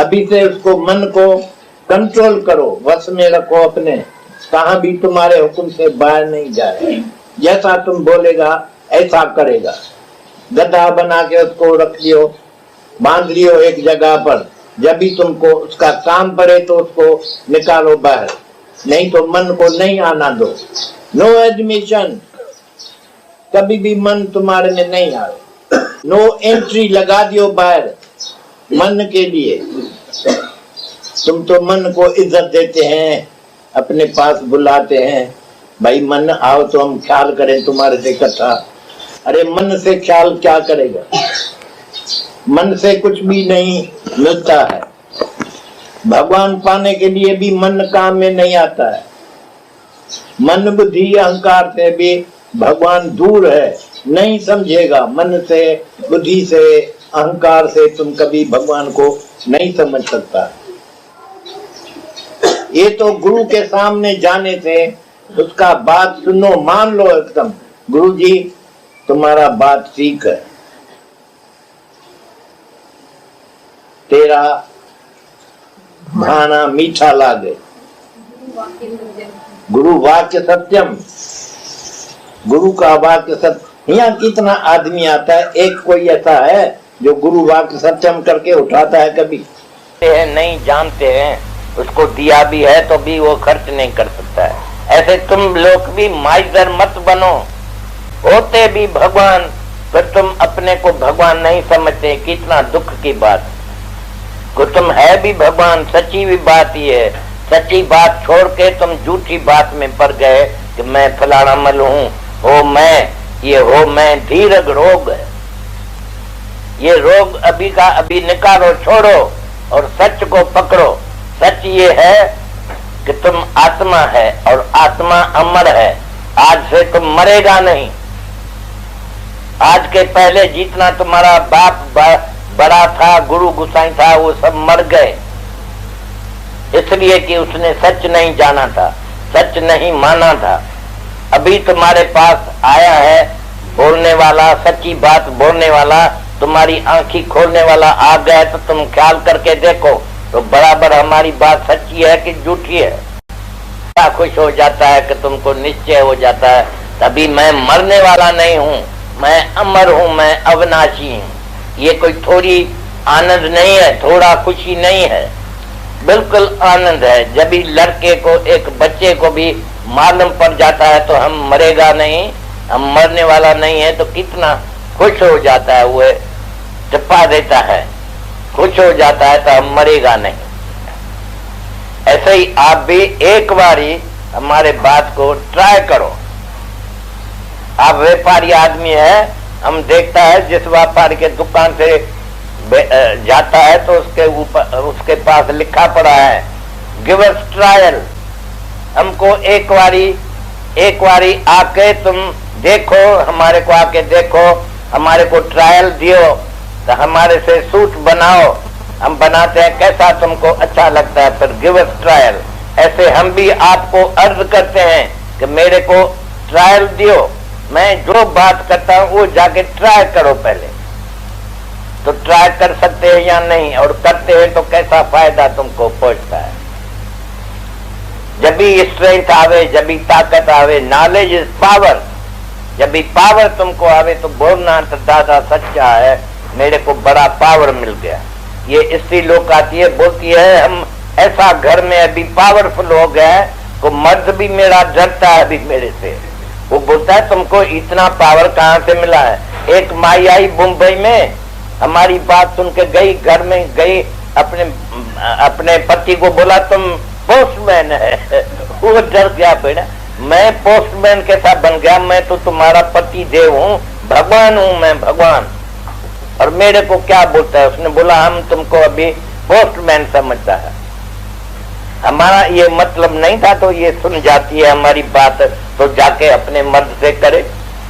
अभी से उसको मन को कंट्रोल करो, वश में रखो अपने, कहाँ भी तुम्हारे हुक्म से बाहर नहीं जाए। जैसा तुम बोलेगा ऐसा करेगा। गधा बना के उसको रख लियो, बांध लियो एक जगह पर, जब भी तुमको उसका काम पड़े तो उसको निकालो बाहर, नहीं तो मन को नहीं आना दो। नो एडमिशन, कभी भी मन तुम्हारे में नहीं आए। नो एंट्री लगा दियो बाहर मन के लिए। तुम तो मन को इज्जत देते हैं, अपने पास बुलाते हैं, भाई मन आओ तो हम ख्याल करें तुम्हारे से कथा। अरे मन से ख्याल क्या करेगा, मन से कुछ भी नहीं मिलता है। भगवान पाने के लिए भी मन काम में नहीं आता है। मन बुद्धि अहंकार से भी भगवान दूर है, नहीं समझेगा। मन से बुद्धि से अहंकार से तुम कभी भगवान को नहीं समझ सकता। ये तो गुरु के सामने जाने से उसका बात सुनो, मान लो एकदम, गुरु जी तुम्हारा बात ठीक है, तेरा भाना मीठा लागे। गुरु वाक्य सत्यम, गुरु का वाक्य सत्य। यहाँ कितना आदमी आता है, एक कोई ऐसा है जो गुरु वाक्य सत्यम करके उठाता है कभी? नहीं जानते हैं, उसको दिया भी है तो भी वो खर्च नहीं कर सकता है। ऐसे तुम लोग भी माइजर मत बनो, होते भी भगवान फिर तुम अपने को भगवान नहीं समझते। कितना दुख की बात को, तुम है भी भगवान, सच्ची भी बात ही है। सच्ची बात छोड़ के तुम झूठी बात में पड़ गए कि मैं फलाना मल हूँ, हो मैं, ये हो मैं। धीरज रोग है, ये रोग अभी का अभी निकालो, छोड़ो और सच को पकड़ो। सच ये है कि तुम आत्मा है और आत्मा अमर है। आज से तुम मरेगा नहीं। आज के पहले जितना तुम्हारा बाप बड़ा था, गुरु गुसाई था, वो सब मर गए, इसलिए कि उसने सच नहीं जाना था, सच नहीं माना था। अभी तुम्हारे पास आया है बोलने वाला, सच्ची बात बोलने वाला, तुम्हारी आंखें खोलने वाला आ गया, तो तुम ख्याल करके देखो तो बराबर हमारी बात सच्ची है कि झूठी है। बड़ा खुश हो जाता है कि तुमको निश्चय हो जाता है, तभी मैं मरने वाला नहीं हूँ, मैं अमर हूँ, मैं अविनाशी हूँ। ये कोई थोड़ी आनंद नहीं है, थोड़ा खुशी नहीं है, बिल्कुल आनंद है। जब भी लड़के को, एक बच्चे को भी मालूम पड़ जाता है तो हम मरेगा नहीं, हम मरने वाला नहीं है, तो कितना खुश हो जाता है, वो टिप्पा देता है, खुश हो जाता है तो हम मरेगा नहीं। ऐसे ही आप भी एक बारी हमारे बात को ट्राई करो। आप व्यापारी आदमी है, हम देखता है जिस व्यापारी के दुकान से जाता है तो उसके ऊपर, उसके पास लिखा पड़ा है गिव अस ट्रायल। हमको एक बारी आके तुम देखो, हमारे को आके देखो, हमारे को ट्रायल दियो, तो हमारे से सूट बनाओ, हम बनाते हैं, कैसा तुमको अच्छा लगता है, फिर गिव अस ट्रायल। ऐसे हम भी आपको अर्ज करते हैं कि मेरे को ट्रायल दियो, मैं जो बात करता हूँ वो जाके ट्राई करो पहले। तो ट्राई कर सकते हैं या नहीं, और करते हैं तो कैसा फायदा तुमको पहुंचता है। जब भी स्ट्रेंथ आवे, जब भी ताकत आवे, नॉलेज इज पावर, जब भी पावर तुमको आवे तो बोलना तो दादा सच्चा है, मेरे को बड़ा पावर मिल गया। ये स्त्री लोग आती है, बोलती है हम ऐसा घर में अभी पावरफुल हो गए तो मर्द भी मेरा डरता है अभी मेरे से। वो बोलता है तुमको इतना पावर कहाँ से मिला है? एक माई आई मुंबई में, हमारी बात सुन के गई, घर में गई, अपने पति को बोला तुम पोस्टमैन है। वो डर गया, बेटा मैं पोस्टमैन कैसा बन गया, मैं तो तुम्हारा पति देव हूँ, भगवान हूँ मैं, भगवान, और मेरे को क्या बोलता है? उसने बोला हम तुमको अभी पोस्टमैन समझता है। हमारा ये मतलब नहीं था, तो ये सुन जाती है हमारी बात, तो जाके अपने मर्द से करे,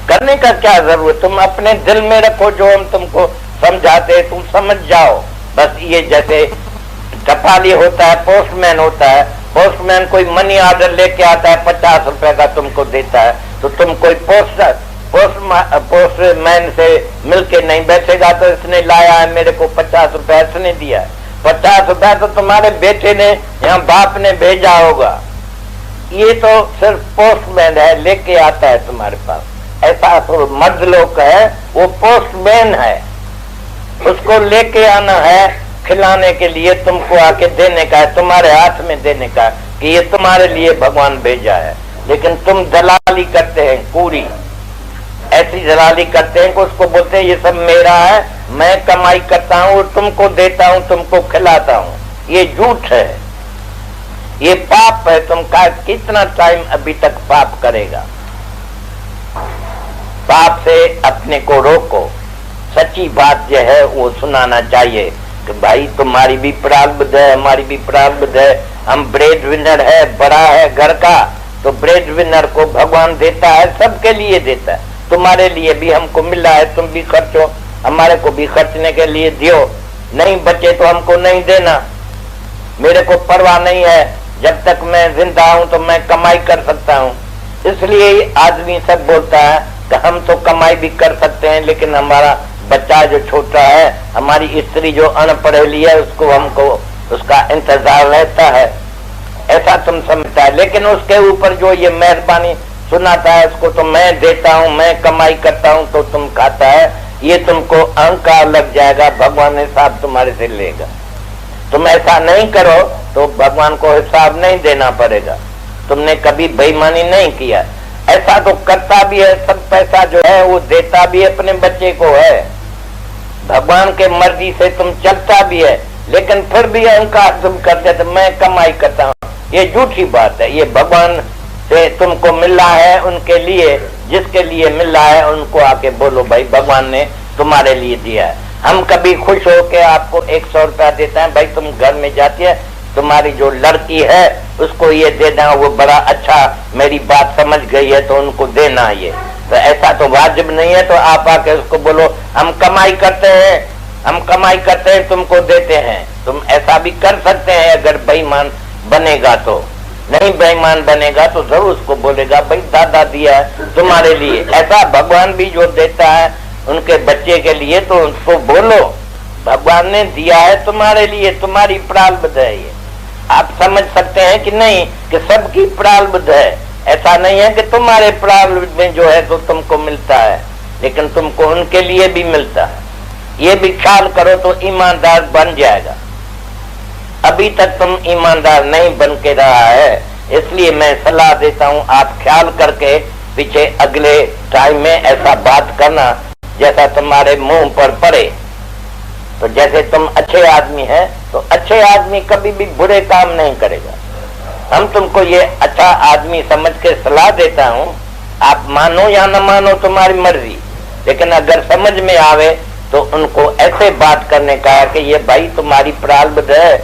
करने का क्या जरूरत, तुम अपने दिल में रखो जो हम तुमको समझाते, तुम समझ जाओ बस। ये जैसे टपाली होता है, पोस्टमैन होता है, पोस्टमैन कोई मनी ऑर्डर लेके आता है 50 रुपए का तुमको देता है, तो तुम कोई पोस्टमैन से मिलके नहीं बैठेगा तो इसने लाया है मेरे को 50 रुपए, इसने दिया है, ₹50 तो तुम्हारे बेटे ने या बाप ने भेजा होगा, ये तो सिर्फ पोस्टमैन है, लेके आता है तुम्हारे पास। ऐसा तो मर्द लोग है, वो पोस्टमैन है, उसको लेके आना है, खिलाने के लिए तुमको आके देने का है, तुम्हारे हाथ में देने का है कि ये तुम्हारे लिए भगवान भेजा है। लेकिन तुम दलाली करते हैं, पूरी ऐसी दलाली करते हैं कि उसको बोलते हैं ये सब मेरा है, मैं कमाई करता हूँ, तुमको देता हूँ, तुमको खिलाता हूँ। ये झूठ है, ये पाप है। तुम का कितना टाइम अभी तक पाप करेगा? पाप से अपने को रोको। सच्ची बात जो है वो सुनाना चाहिए कि भाई तुम्हारी भी प्रारब्ध है, हमारी भी प्रारब्ध है। हम ब्रेड विनर है, बड़ा है घर का, तो ब्रेड विनर को भगवान देता है, सबके लिए देता है। तुम्हारे लिए भी हमको मिला है, तुम भी खर्चो, हमारे को भी खर्चने के लिए दियो। नहीं बचे तो हमको नहीं देना, मेरे को परवाह नहीं है, जब तक मैं जिंदा हूं तो मैं कमाई कर सकता हूं। इसलिए आदमी सब बोलता है कि हम तो कमाई भी कर सकते हैं, लेकिन हमारा बच्चा जो छोटा है, हमारी स्त्री जो अनपढ़ी है, उसको हमको उसका इंतजार रहता है, ऐसा तुम समझता है। लेकिन उसके ऊपर जो ये मेहरबानी सुनाता है, उसको तो मैं देता हूँ, मैं कमाई करता हूँ, तो तुम खाता है, ये तुमको अहंकार लग जाएगा, भगवान हिसाब तुम्हारे से लेगा। तुम ऐसा नहीं करो तो भगवान को हिसाब नहीं देना पड़ेगा। तुमने कभी बेईमानी नहीं किया, ऐसा तो करता भी है, सब पैसा जो है वो देता भी अपने बच्चे को है, भगवान के मर्जी से तुम चलता भी है, लेकिन फिर भी अहंकार तुम करते तो मैं कमाई करता हूँ। ये झूठी बात है। ये भगवान से तुमको मिला है, उनके लिए, जिसके लिए मिला है उनको आके बोलो भाई भगवान ने तुम्हारे लिए दिया है। हम कभी खुश हो के आपको 100 रुपया देता है, भाई तुम घर में जाती है, तुम्हारी जो लड़की है उसको ये देना, वो बड़ा अच्छा मेरी बात समझ गई है तो उनको देना। ये तो ऐसा तो वाजिब नहीं है। तो आप आके उसको बोलो हम कमाई करते हैं, हम कमाई करते हैं, तुमको देते हैं। तुम ऐसा भी कर सकते हैं अगर बेईमान बनेगा तो। नहीं बेईमान बनेगा तो जरूर उसको बोलेगा भाई दादा दिया है तुम्हारे लिए। ऐसा भगवान भी जो देता है उनके बच्चे के लिए, तो उसको बोलो भगवान ने दिया है तुम्हारे लिए, तुम्हारी प्रारब्ध है। ये आप समझ सकते हैं कि नहीं कि सबकी प्रारब्ध है। ऐसा नहीं है कि तुम्हारे प्रारब्ध में जो है तो तुमको मिलता है, लेकिन तुमको उनके लिए भी मिलता है। ये भी ख्याल करो तो ईमानदार बन जाएगा। अभी तक तुम ईमानदार नहीं बन के रहा है, इसलिए मैं सलाह देता हूँ आप ख्याल करके पीछे अगले टाइम में ऐसा बात करना जैसा तुम्हारे मुंह पर पड़े। तो जैसे तुम अच्छे आदमी हैं तो अच्छे आदमी कभी भी बुरे काम नहीं करेगा। हम तुमको ये अच्छा आदमी समझ के सलाह देता हूँ, आप मानो या न मानो तुम्हारी मर्जी, लेकिन अगर समझ में आवे तो उनको ऐसे बात करने का है कि ये भाई तुम्हारी प्रारब्ध है,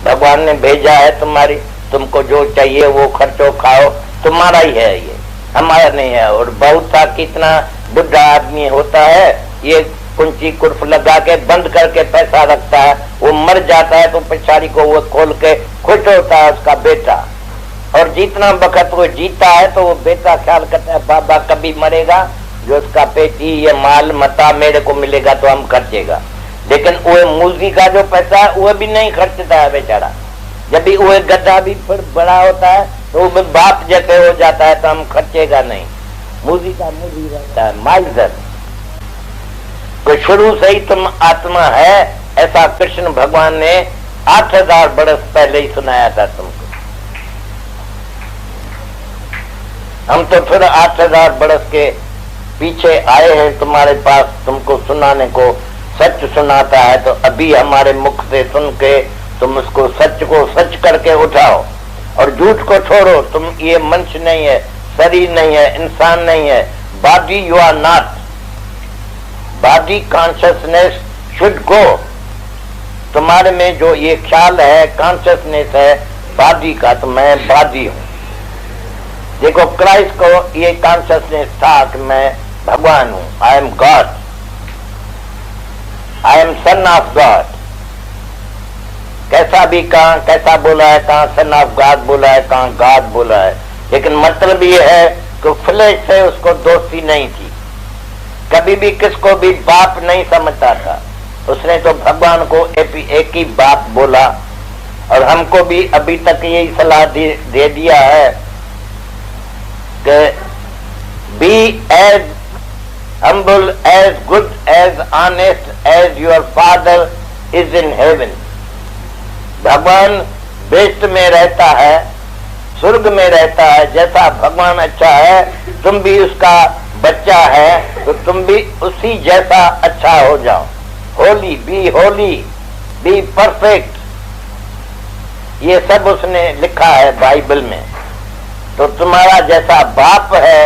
भगवान ने भेजा है तुम्हारी, तुमको जो चाहिए वो खर्चो खाओ, तुम्हारा ही है, ये हमारा नहीं है। और बहुत सा कितना बुढ़ा आदमी होता है, ये कुंची कुर्फ लगा के बंद करके पैसा रखता है, वो मर जाता है तो पिछाड़ी को वो खोल के खुश होता है उसका बेटा। और जितना वक्त वो जीता है तो वो बेटा ख्याल करता है बाबा कभी मरेगा, जो उसका पेटी ये माल मता मेरे को मिलेगा तो हम खर्चेगा। लेकिन वो मूजी का जो पैसा है वो भी नहीं खर्चता है बेचारा। जब भी वो गद्दा भी फिर बड़ा होता है तो वो बाप जैसे हो जाता है तो हम खर्चेगा नहीं। मूजी का मूजी रहता है, माइजर। तो शुरू से ही तुम आत्मा है, ऐसा कृष्ण भगवान ने 8000 बरस पहले ही सुनाया था तुमको। हम तो फिर 8000 बरस के पीछे आए हैं तुम्हारे पास तुमको सुनाने को। सच सुनाता है तो अभी हमारे मुख से सुन के तुम उसको सच को सच करके उठाओ और झूठ को छोड़ो। तुम ये मनुष्य नहीं है, शरीर नहीं है, इंसान नहीं है। Body you are not. Body consciousness should go. तुम्हारे में जो ये ख्याल है, कॉन्शियसनेस है बॉडी का, तो मैं बॉडी हूँ। देखो क्राइस्ट को ये कॉन्शियसनेस था कि मैं भगवान हूँ, I am God, I am sun of God. कैसा भी कहा, कैसा बोला है, कहा सन ऑफ गॉड बोला है, कहा गॉड बोला है, लेकिन मतलब ये है कि फ्लेश से उसको दोस्ती नहीं थी। कभी भी किसको भी बाप नहीं समझता था। उसने तो भगवान को एक ही बात बोला, और हमको भी अभी तक यही सलाह दे दिया है कि be as humble, as good, as honest as your father is in heaven. भगवान बेस्ट में रहता है, स्वर्ग में रहता है। जैसा भगवान अच्छा है, तुम भी उसका बच्चा है, तो तुम भी उसी जैसा अच्छा हो जाओ। होली, बी परफेक्ट, ये सब उसने लिखा है बाइबल में। तो तुम्हारा जैसा बाप है,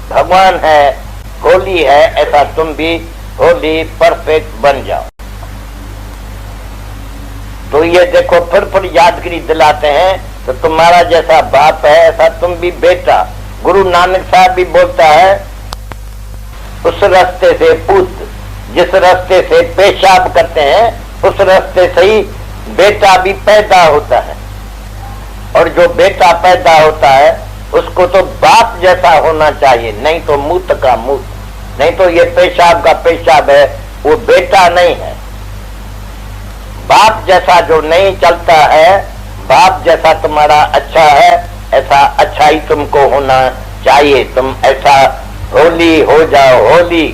भगवान है, होली है, ऐसा तुम भी होली परफेक्ट बन जाओ। तो ये देखो, फिर यादगिरी दिलाते हैं, तो तुम्हारा जैसा बाप है ऐसा तुम भी बेटा। गुरु नानक साहब भी बोलता है, उस रास्ते से पूत, जिस रास्ते से पेशाब करते हैं उस रास्ते से ही बेटा भी पैदा होता है। और जो बेटा पैदा होता है उसको तो बाप जैसा होना चाहिए, नहीं तो मूत का मूत, नहीं तो ये पेशाब का पेशाब है, वो बेटा नहीं है। बाप जैसा जो नहीं चलता है, बाप जैसा तुम्हारा अच्छा है, ऐसा अच्छा ही तुमको होना चाहिए। तुम ऐसा होली हो जाओ, होली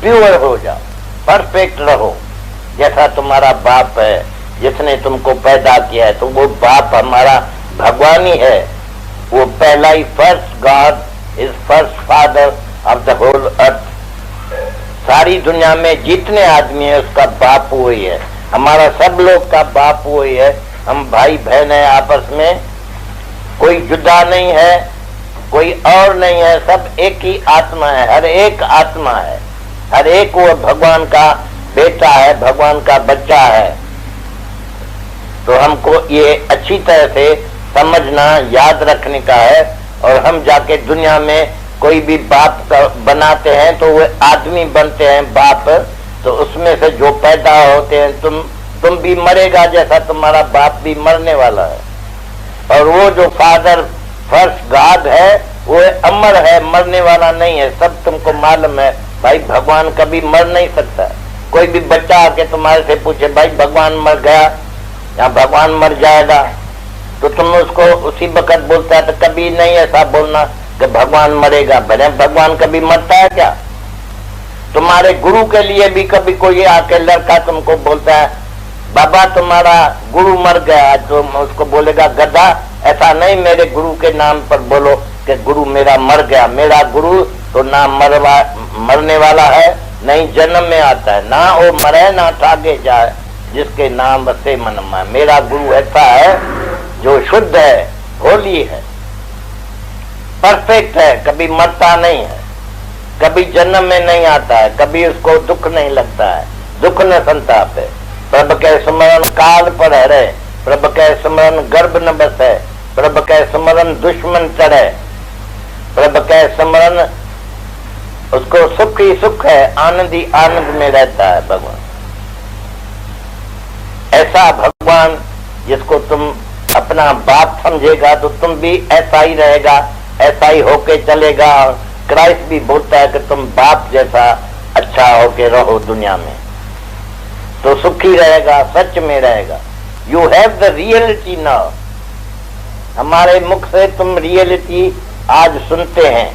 प्योर हो जाओ, परफेक्ट रहो जैसा तुम्हारा बाप है जिसने तुमको पैदा किया है। तो वो बाप हमारा भगवान ही है, वो पहला ही first God is first father of the whole earth. सारी दुनिया में जितने आदमी है उसका बाप वही है, हमारा सब लोग का बाप वही है। हम भाई बहन है, आपस में कोई जुदा नहीं है, कोई और नहीं है, सब एक ही आत्मा है, हर एक आत्मा है, हर एक वो भगवान का बेटा है, भगवान का बच्चा है। तो हमको ये अच्छी तरह से समझना, याद रखने का है। और हम जाके दुनिया में कोई भी बाप बनाते हैं तो वो आदमी बनते हैं बाप, तो उसमें से जो पैदा होते हैं, तुम भी मरेगा जैसा तुम्हारा बाप भी मरने वाला है। और वो जो फादर फर्स्ट गॉड है वो अमर है, मरने वाला नहीं है। सब तुमको मालूम है भाई, भगवान कभी मर नहीं सकता। कोई भी बच्चा आके तुम्हारे से पूछे भाई भगवान मर गया या भगवान मर जाएगा, तो तुम उसको उसी वक्त बोलता है, तो कभी नहीं ऐसा बोलना कि भगवान मरेगा। भले भगवान कभी मरता है क्या? तुम्हारे गुरु के लिए भी कभी कोई आके लड़का तुमको बोलता है बाबा तुम्हारा गुरु मर गया, तो उसको बोलेगा गधा। ऐसा नहीं, मेरे गुरु के नाम पर बोलो कि गुरु मेरा मर गया। मेरा गुरु तो ना मरने वाला है, नहीं जन्म में आता है, ना वो मरे ना ठाके जाए, जिसके नाम से मन में। मेरा गुरु ऐसा है जो शुद्ध है, होली है, परफेक्ट है, कभी मरता नहीं है, कभी जन्म में नहीं आता है, कभी उसको दुख नहीं लगता है, दुख न संताप है। प्रभु के स्मरण काल पर हरे, प्रभु के स्मरण गर्भ न बसे, प्रभु के स्मरण दुश्मन चढ़े, प्रभु के स्मरण उसको सुख ही सुख है, आनंद ही आनंद में रहता है भगवान। ऐसा भगवान जिसको तुम अपना बाप समझेगा तो तुम भी ऐसा ही रहेगा, ऐसा ही होके चलेगा। क्राइस्ट भी बोलता है कि तुम बाप जैसा अच्छा होके रहो दुनिया में, तो सुखी रहेगा, सच में रहेगा। You have the reality now. हमारे मुख से तुम रियलिटी आज सुनते हैं।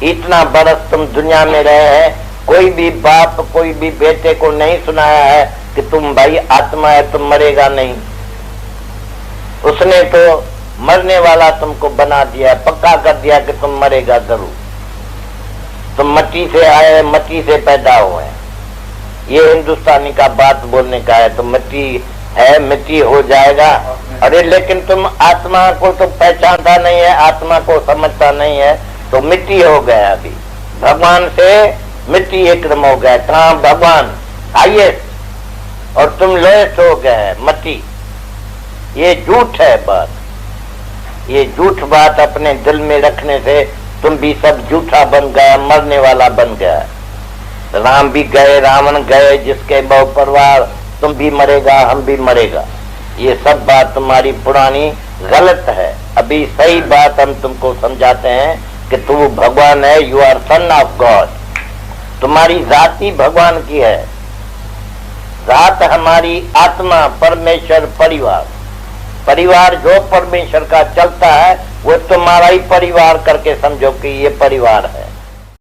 इतना बरस तुम दुनिया में रहे हैं, कोई भी बाप कोई भी बेटे को नहीं सुनाया है कि तुम भाई आत्मा है, तुम मरेगा नहीं। उसने तो मरने वाला तुमको बना दिया, पक्का कर दिया कि तुम मरेगा जरूर। तुम मिट्टी से आए, मिट्टी से पैदा हुए। ये हिंदुस्तानी का बात बोलने का है, तो मिट्टी है, मिट्टी हो जाएगा। अरे लेकिन तुम आत्मा को तो पहचानता नहीं है, आत्मा को समझता नहीं है, तो मिट्टी हो गया। अभी भगवान से मिट्टी एकदम हो गया। कहाँ भगवान हाईएस्ट और तुम लोएस्ट हो गए मिट्टी। ये झूठ है बात, ये झूठ बात अपने दिल में रखने से तुम भी सब झूठा बन गया, मरने वाला बन गया। राम भी गए, रावण गए, जिसके बहु परिवार, तुम भी मरेगा, हम भी मरेगा। ये सब बात तुम्हारी पुरानी गलत है। अभी सही बात हम तुमको समझाते हैं कि तू भगवान है, you are son of God. तुम्हारी जाति भगवान की है, रात हमारी आत्मा, परमेश्वर, परिवार। परिवार जो परमेश्वर का चलता है वो तुम्हारा ही परिवार करके समझो कि ये परिवार है।